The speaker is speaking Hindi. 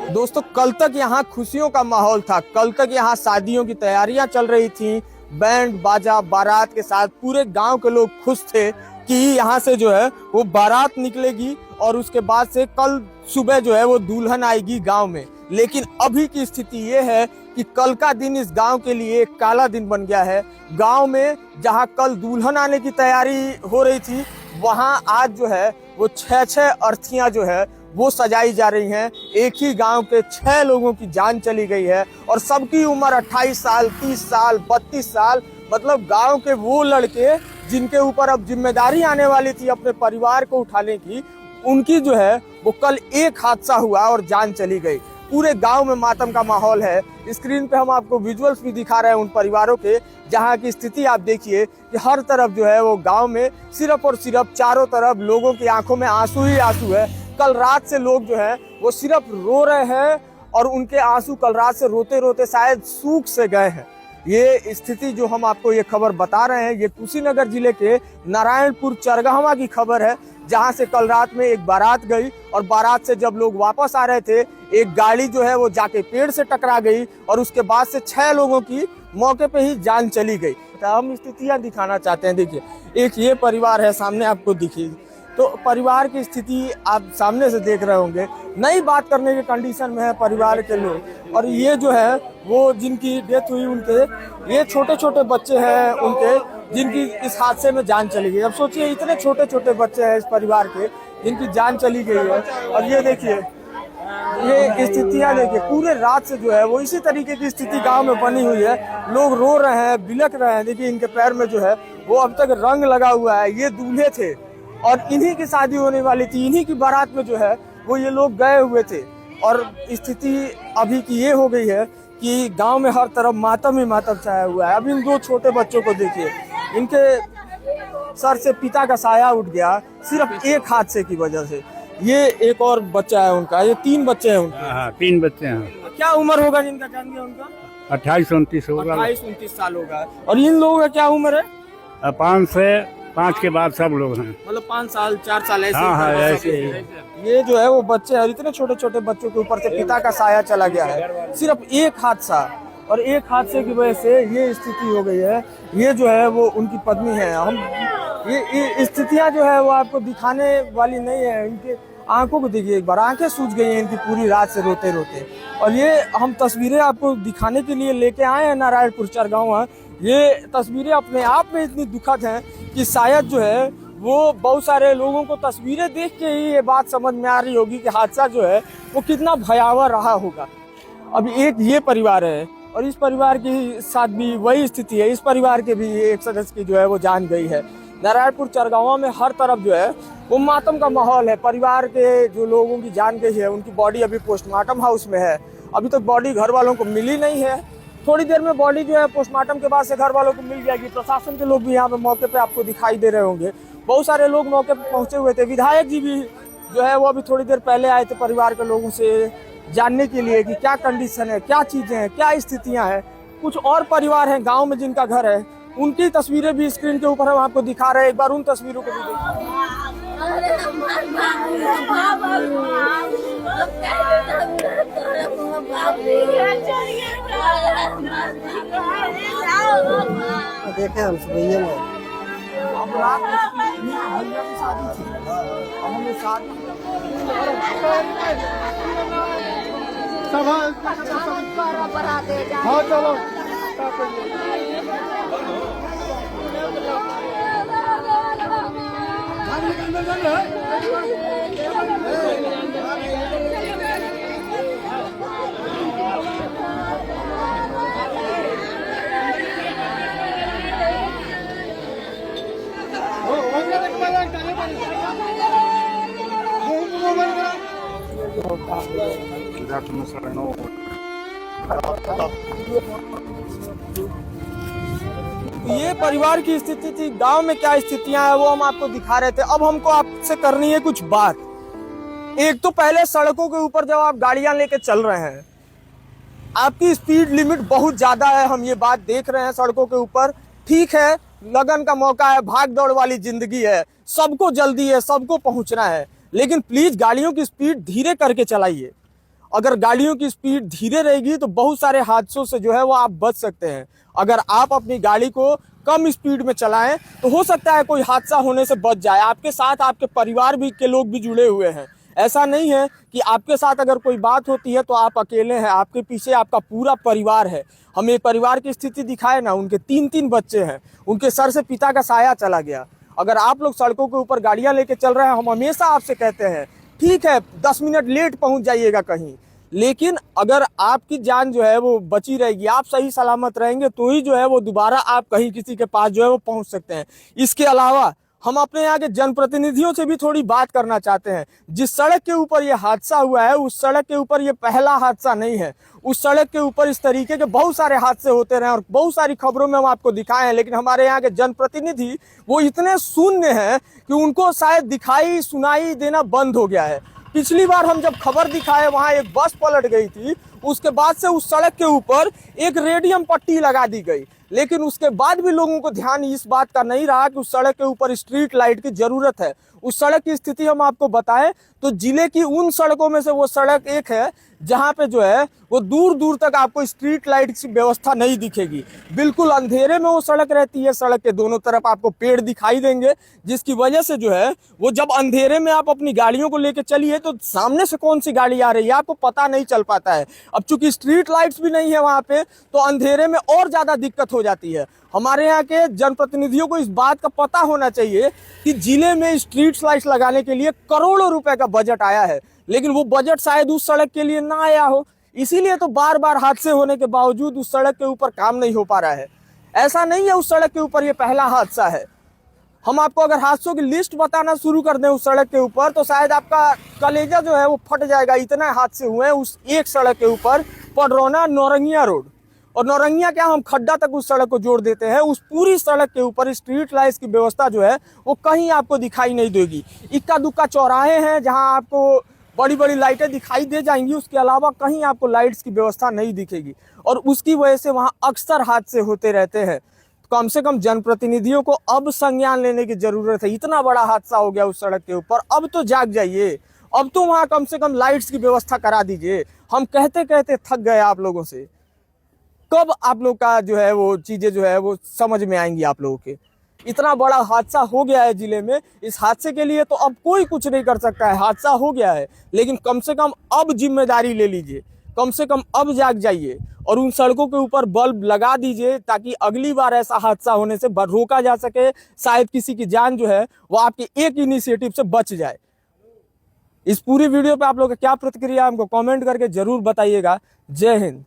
दोस्तों, कल तक यहाँ खुशियों का माहौल था। कल तक यहाँ शादियों की तैयारियां चल रही थी। बैंड बाजा बारात के साथ पूरे गांव के लोग खुश थे कि यहाँ से जो है वो बारात निकलेगी और उसके बाद से कल सुबह जो है वो दुल्हन आएगी गांव में। लेकिन अभी की स्थिति ये है कि कल का दिन इस गांव के लिए एक काला दिन बन गया है। गांव में जहां कल दुल्हन आने की तैयारी हो रही थी, वहां आज जो है वो 6 अर्थियां जो है वो सजाई जा रही हैं। एक ही गांव के 6 लोगों की जान चली गई है और सबकी उम्र 28 साल, 30 साल, 32 साल। मतलब गांव के वो लड़के जिनके ऊपर अब जिम्मेदारी आने वाली थी अपने परिवार को उठाने की, उनकी जो है वो कल एक हादसा हुआ और जान चली गई। पूरे गांव में मातम का माहौल है। स्क्रीन पे हम आपको विजुअल्स भी दिखा रहे हैं उन परिवारों के, जहां की स्थिति आप देखिए कि हर तरफ जो है वो गांव में सिर्फ और सिर्फ चारों तरफ लोगों की आंखों में आंसू ही आंसू है। कल रात से लोग जो है वो सिर्फ रो रहे हैं और उनके आंसू कल रात से रोते रोते शायद सूख से गए हैं। ये स्थिति जो हम आपको ये खबर बता रहे हैं, ये कुशीनगर जिले के नारायणपुर चरगावा की खबर है, जहां से कल रात में एक बारात गई और बारात से जब लोग वापस आ रहे थे, एक गाड़ी जो है वो जाके पेड़ से टकरा गई और उसके बाद से 6 लोगों की मौके पे ही जान चली गई। हम स्थितियां दिखाना चाहते हैं। देखिए, एक ये परिवार है सामने आपको दिखी, तो परिवार की स्थिति आप सामने से देख रहे होंगे। नई बात करने के कंडीशन में है परिवार के लोग। और ये जो है वो जिनकी डेथ हुई, उनके ये छोटे छोटे बच्चे हैं उनके, जिनकी इस हादसे में जान चली गई। अब सोचिए, इतने छोटे छोटे बच्चे हैं इस परिवार के जिनकी जान चली गई है। और ये देखिए, ये स्थितियां देखिए, पूरे रात से जो है वो इसी तरीके की स्थिति गांव में बनी हुई है। लोग रो रहे हैं, बिलख रहे हैं। देखिए, इनके पैर में जो है वो अब तक रंग लगा हुआ है। ये दूल्हे थे और इन्हीं की शादी होने वाली थी, इन्हीं की बारात में जो है वो ये लोग गए हुए थे। और स्थिति अभी की ये हो गई है कि गांव में हर तरफ मातम ही मातम छाया हुआ है। अब इन 2 छोटे बच्चों को देखिए, इनके सर से पिता का साया उठ गया सिर्फ एक हादसे की वजह से। ये एक और बच्चा है उनका, ये 3 बच्चे हैं उनके। हाँ, 3 बच्चे हैं। क्या उम्र होगा जिनका जान गया उनका? 28-29 होगा। 28-29 साल होगा। और इन लोगों का क्या उम्र है? 5 से 5 के बाद सब लोग हैं, मतलब 5 साल 4 साल ऐसे। हाँ, ऐसे ही। ये जो है वो बच्चे हैं, इतने छोटे छोटे बच्चों के ऊपर से पिता का साया चला गया है। सिर्फ एक हादसा, और एक हादसे की वजह से ये स्थिति हो गई है। ये जो है वो उनकी पत्नी है। हम ये स्थितियां जो है वो आपको दिखाने वाली नहीं है। इनके आंखों को देखिए एक बार, आंखें सूज गई हैं इनकी पूरी रात से रोते रोते। और ये हम तस्वीरें आपको दिखाने के लिए लेके आए हैं नारायणपुर चरगावा। ये तस्वीरें अपने आप में इतनी दुखद हैं कि शायद जो है वो बहुत सारे लोगों को तस्वीरें देख के ही ये बात समझ में आ रही होगी कि हादसा जो है वो कितना भयावह रहा होगा। अब एक ये परिवार है और इस परिवार के साथ भी वही स्थिति है। इस परिवार के भी एक सदस्य की जो है वो जान गई है। नारायणपुर चरगावा में हर तरफ जो है वो मातम का माहौल है। परिवार के जो लोगों की जान गई है, उनकी बॉडी अभी पोस्टमार्टम हाउस में है। अभी तक बॉडी घर वालों को मिली नहीं है। थोड़ी देर में बॉडी जो है पोस्टमार्टम के बाद से घर वालों को मिल जाएगी। प्रशासन के लोग भी यहाँ पे मौके पे आपको दिखाई दे रहे होंगे। बहुत सारे लोग मौके पे पहुंचे हुए थे। विधायक जी भी जो है वो अभी थोड़ी देर पहले आए थे परिवार के लोगों से जानने के लिए कि क्या कंडीशन है, क्या चीजें हैं, क्या स्थितियां हैं। कुछ और परिवार हैं गांव में जिनका घर है, उनकी तस्वीरें भी स्क्रीन के ऊपर हम आपको दिखा रहे हैं। एक बार उन तस्वीरों को भी देखिए। देखे हम भैया में हाँ चलो ये परिवार की स्थिति थी। गांव में क्या स्थितियां हैं वो हम आपको दिखा रहे थे। अब हमको आपसे करनी है कुछ बात। एक तो पहले सड़कों के ऊपर जब आप गाड़ियां लेके चल रहे हैं, आपकी स्पीड लिमिट बहुत ज्यादा है, हम ये बात देख रहे हैं सड़कों के ऊपर। ठीक है, लगन का मौका है, भाग दौड़ वाली जिंदगी है, सबको जल्दी है, सबको पहुंचना है, लेकिन प्लीज गाड़ियों की स्पीड धीरे करके चलाइए। अगर गाड़ियों की स्पीड धीरे रहेगी तो बहुत सारे हादसों से जो है वो आप बच सकते हैं। अगर आप अपनी गाड़ी को कम स्पीड में चलाएं तो हो सकता है कोई हादसा होने से बच जाए। आपके साथ आपके परिवार भी के लोग भी जुड़े हुए हैं। ऐसा नहीं है कि आपके साथ अगर कोई बात होती है तो आप अकेले हैं, आपके पीछे आपका पूरा परिवार है। हमें परिवार की स्थिति दिखाए ना, उनके 3-3 बच्चे हैं, उनके सर से पिता का साया चला गया। अगर आप लोग सड़कों के ऊपर गाड़ियां लेके चल रहे हैं, हम हमेशा आपसे कहते हैं ठीक है 10 मिनट लेट पहुंच जाइएगा कहीं, लेकिन अगर आपकी जान जो है वो बची रहेगी, आप सही सलामत रहेंगे, तो ही जो है वो दोबारा आप कहीं किसी के पास जो है वो पहुंच सकते हैं। इसके अलावा हम अपने यहाँ के जनप्रतिनिधियों से भी थोड़ी बात करना चाहते हैं। जिस सड़क के ऊपर ये हादसा हुआ है, उस सड़क के ऊपर ये पहला हादसा नहीं है। उस सड़क के ऊपर इस तरीके के बहुत सारे हादसे होते रहे और बहुत सारी खबरों में हम आपको दिखाए हैं, लेकिन हमारे यहाँ के जनप्रतिनिधि वो इतने शून्य हैं कि उनको शायद दिखाई सुनाई देना बंद हो गया है। पिछली बार हम जब खबर दिखाए, वहां एक बस पलट गई थी, उसके बाद से उस सड़क के ऊपर एक रेडियम पट्टी लगा दी गई, लेकिन उसके बाद भी लोगों को ध्यान इस बात का नहीं रहा कि उस सड़क के ऊपर स्ट्रीट लाइट की जरूरत है। उस सड़क की स्थिति हम आपको बताएं तो जिले की उन सड़कों में से वो सड़क एक है जहां पे जो है वो दूर दूर तक आपको स्ट्रीट लाइट की व्यवस्था नहीं दिखेगी। बिल्कुल अंधेरे में वो सड़क रहती है। सड़क के दोनों तरफ आपको पेड़ दिखाई देंगे, जिसकी वजह से जो है वो जब अंधेरे में आप अपनी गाड़ियों को लेकर चलिए तो सामने से कौन सी गाड़ी आ रही है आपको पता नहीं चल पाता है। अब चूंकि स्ट्रीट लाइट्स भी नहीं है वहां पे, तो अंधेरे में और ज्यादा दिक्कत हो जाती है। हमारे यहाँ के जनप्रतिनिधियों को इस बात का पता होना चाहिए कि जिले में स्ट्रीट लाइट्स लगाने के लिए करोड़ों रुपए का बजट आया है, लेकिन वो बजट शायद उस सड़क के लिए ना आया हो, इसीलिए तो बार बार हादसे होने के बावजूद उस सड़क के ऊपर काम नहीं हो पा रहा है। ऐसा नहीं है उस सड़क के ऊपर ये पहला हादसा है। हम आपको अगर हादसों की लिस्ट बताना शुरू कर दें उस सड़क के ऊपर तो शायद आपका कलेजा जो है वो फट जाएगा। इतने हादसे हुए हैं उस एक सड़क के ऊपर, पडरौना नौरंगिया रोड, और नौरंगिया क्या हम खड्डा तक उस सड़क को जोड़ देते हैं। उस पूरी सड़क के ऊपर स्ट्रीट लाइट्स की व्यवस्था जो है वो कहीं आपको दिखाई नहीं देगी। इक्का दुक्का चौराहे हैं जहां आपको बड़ी बड़ी लाइटें दिखाई दे जाएंगी, उसके अलावा कहीं आपको लाइट्स की व्यवस्था नहीं दिखेगी, और उसकी वजह से वहां अक्सर हादसे होते रहते हैं। कम से कम जनप्रतिनिधियों को अब संज्ञान लेने की जरूरत है। इतना बड़ा हादसा हो गया उस सड़क के ऊपर, अब तो जाग जाइए, अब तो वहां कम से कम लाइट्स की व्यवस्था करा दीजिए। हम कहते कहते थक गए आप लोगों से। कब आप लोग का जो है वो चीजें जो है वो समझ में आएंगी आप लोगों के। इतना बड़ा हादसा हो गया है जिले में, इस हादसे के लिए तो अब कोई कुछ नहीं कर सकता है। हादसा हो गया है, लेकिन कम से कम अब जिम्मेदारी ले लीजिए, कम से कम अब जाग जाइए और उन सड़कों के ऊपर बल्ब लगा दीजिए ताकि अगली बार ऐसा हादसा होने से रोका जा सके। शायद किसी की जान जो है वो आपके एक इनिशिएटिव से बच जाए। इस पूरी वीडियो पे आप लोग का क्या प्रतिक्रिया हमको कमेंट करके जरूर बताइएगा। जय हिंद।